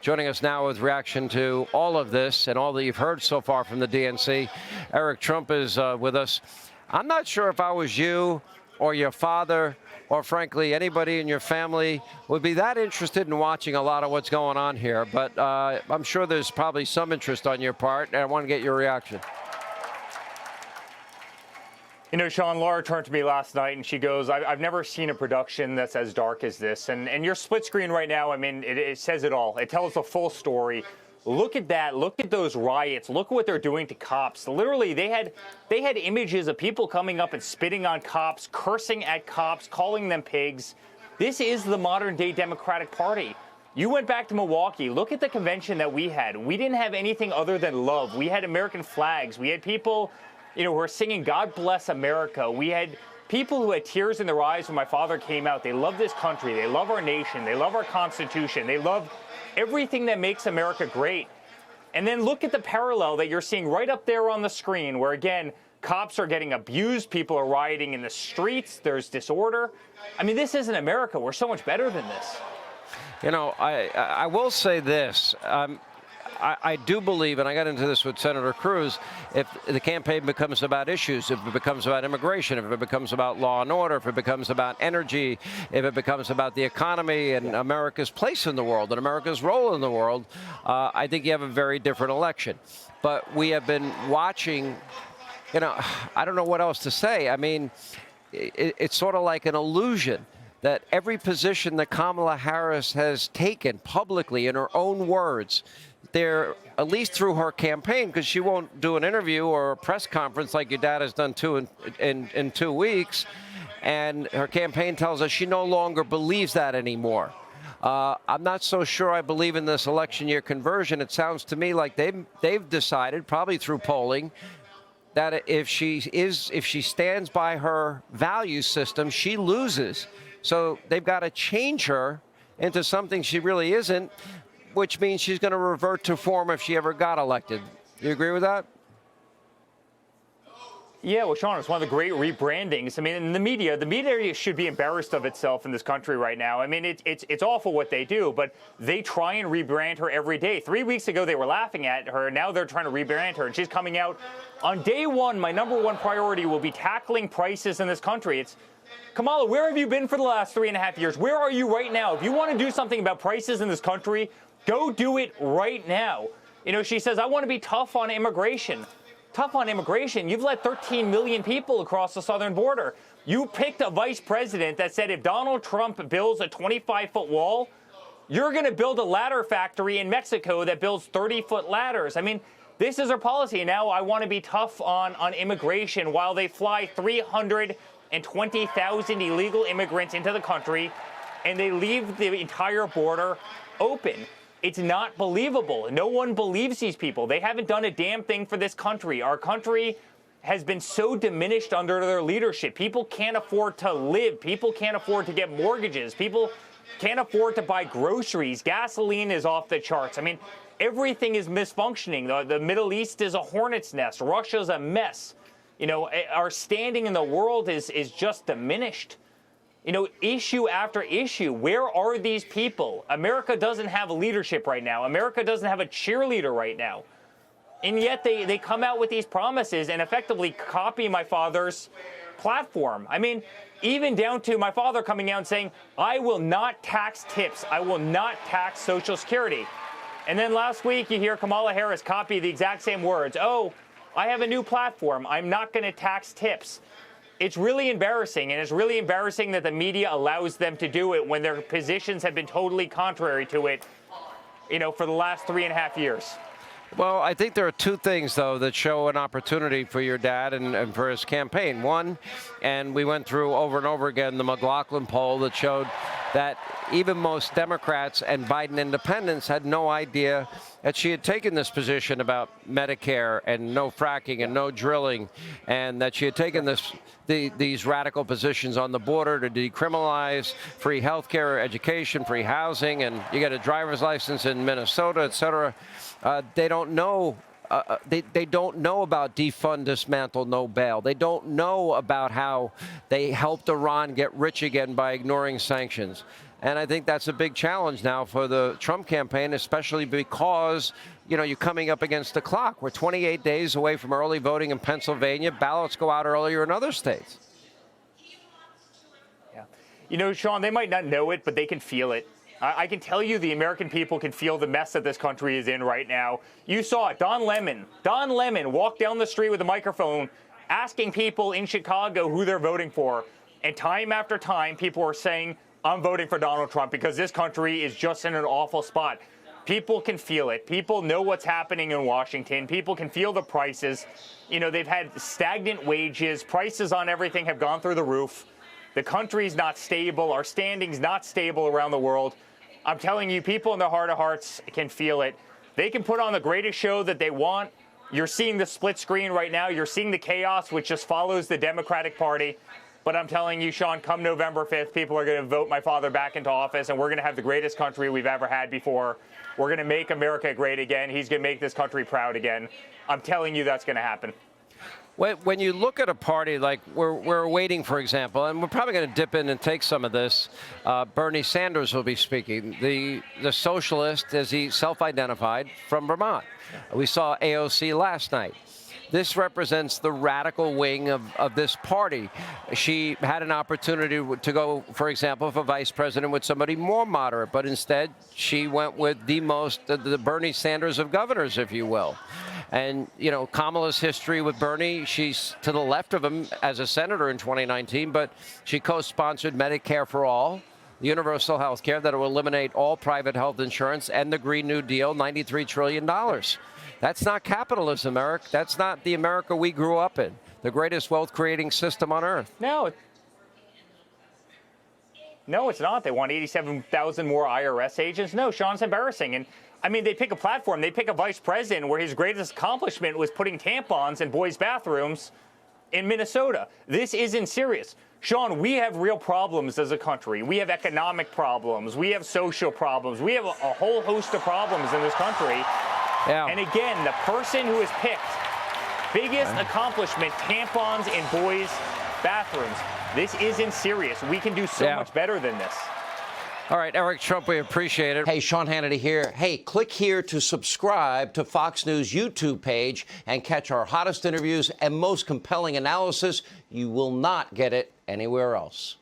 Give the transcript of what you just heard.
Joining us now with reaction to all of this and all that you've heard so far from the DNC, Eric Trump is with us. I'm not sure if I was you or your father or, frankly, anybody in your family would be that interested in watching a lot of what's going on here. But I'm sure there's probably some interest on your part, and I want to get your reaction. You know, Sean, Laura turned to me last night and she goes, I've never seen a production that's as dark as this. And your split screen right now, I mean, it says it all. It tells the full story. Look at that. Look at those riots. Look at what they're doing to cops. Literally, they had images of people coming up and spitting on cops, cursing at cops, calling them pigs. This is the modern day Democratic Party. You went back to Milwaukee. Look at the convention that we had. We didn't have anything other than love. We had American flags. We had people, you know, who are singing God Bless America. We had people who had tears in their eyes when my father came out. They love this country. They love our nation. They love our Constitution. They love everything that makes America great. And then look at the parallel that you're seeing right up there on the screen where, again, cops are getting abused. People are rioting in the streets. There's disorder. I mean, this isn't America. We're so much better than this. You know, I will say this. I do believe, and I got into this with Senator Cruz, if the campaign becomes about issues, if it becomes about immigration, if it becomes about law and order, if it becomes about energy, if it becomes about the economy and America's place in the world and America's role in the world, I think you have a very different election. But we have been watching, you know, I don't know what else to say. I mean, it's sort of like an illusion that every position that Kamala Harris has taken publicly in her own words, they're, at least through her campaign, because she won't do an interview or a press conference like your dad has done in 2 weeks, and her campaign tells us she no longer believes that anymore. I'm not so sure I believe in this election year conversion. It sounds to me like they've decided, probably through polling, that if she stands by her value system, she loses. So they've got to change her into something she really isn't, which means she's going to revert to form if she ever got elected. You agree with that? Yeah, well, Sean, it's one of the great rebrandings. I mean, in the media should be embarrassed of itself in this country right now. I mean, it's awful what they do, but they try and rebrand her every day. 3 weeks ago, they were laughing at her. Now they're trying to rebrand her, and she's coming out. On day one, my #1 priority will be tackling prices in this country. Kamala, where have you been for the last 3.5 years? Where are you right now? If you want to do something about prices in this country, go do it right now. You know, she says, I want to be tough on immigration. Tough on immigration? You've let 13 million people across the southern border. You picked a vice president that said if Donald Trump builds a 25-foot wall, you're going to build a ladder factory in Mexico that builds 30-foot ladders. I mean, this is her policy. Now I want to be tough on immigration while they fly 320,000 illegal immigrants into the country and they leave the entire border open. It's not believable. No one believes these people. They haven't done a damn thing for this country. Our country has been so diminished under their leadership. People can't afford to live. People can't afford to get mortgages. People can't afford to buy groceries. Gasoline is off the charts. I mean, everything is misfunctioning. The Middle East is a hornet's nest. Russia's a mess. You know, our standing in the world is just diminished. You know, issue after issue, where are these people? America doesn't have a leadership right now. America doesn't have a cheerleader right now. And yet they come out with these promises and effectively copy my father's platform. I mean, even down to my father coming out and saying, I will not tax tips. I will not tax Social Security. And then last week you hear Kamala Harris copy the exact same words. Oh, I have a new platform. I'm not going to tax tips. It's really embarrassing, and it's really embarrassing that the media allows them to do it when their positions have been totally contrary to it, you know, for the last 3.5 years. Well, I think there are two things, though, that show an opportunity for your dad and for his campaign. One, and we went through over and over again the McLaughlin poll that showed that even most Democrats and Biden independents had no idea that she had taken this position about Medicare and no fracking and no drilling, and that she had taken these radical positions on the border to decriminalize free health care, education, free housing, and you get a driver's license in Minnesota, et cetera. They don't know. They don't know about defund, dismantle, no bail. They don't know about how they helped Iran get rich again by ignoring sanctions. And I think that's a big challenge now for the Trump campaign, especially because, you're coming up against the clock. We're 28 days away from early voting in Pennsylvania. Ballots go out earlier in other states. Yeah. Sean, they might not know it, but they can feel it. I can tell you the American people can feel the mess that this country is in right now. You saw it. Don Lemon walked down the street with a microphone asking people in Chicago who they're voting for. And time after time, people are saying, I'm voting for Donald Trump because this country is just in an awful spot. People can feel it. People know what's happening in Washington. People can feel the prices. They've had stagnant wages. Prices on everything have gone through the roof. The country's not stable. Our standing's not stable around the world. I'm telling you, people in their heart of hearts can feel it. They can put on the greatest show that they want. You're seeing the split screen right now. You're seeing the chaos, which just follows the Democratic Party. But I'm telling you, Sean, come November 5th, people are going to vote my father back into office, and we're going to have the greatest country we've ever had before. We're going to make America great again. He's going to make this country proud again. I'm telling you that's going to happen. When you look at a party like we're waiting, for example, and we're probably going to dip in and take some of this, Bernie Sanders will be speaking, the socialist, as he self-identified, from Vermont. We saw AOC last night. This represents the radical wing of this party. She had an opportunity to go, for example, for vice president with somebody more moderate, but instead she went with the Bernie Sanders of governors, if you will. And, Kamala's history with Bernie, she's to the left of him as a senator in 2019, but she co-sponsored Medicare for All, universal health care that will eliminate all private health insurance, and the Green New Deal, $93 trillion. That's not capitalism, Eric. That's not the America we grew up in, the greatest wealth-creating system on earth. No, it's not. They want 87,000 more IRS agents. No, Sean, it's embarrassing. And, they pick a platform. They pick a vice president where his greatest accomplishment was putting tampons in boys' bathrooms in Minnesota. This isn't serious. Sean, we have real problems as a country. We have economic problems. We have social problems. We have a whole host of problems in this country. Yeah. And again, the person who is picked, biggest accomplishment, tampons in boys' bathrooms. This isn't serious. We can do so much better than this. All right, Eric Trump, we appreciate it. Hey, Sean Hannity here. Hey, click here to subscribe to Fox News YouTube page and catch our hottest interviews and most compelling analysis. You will not get it anywhere else.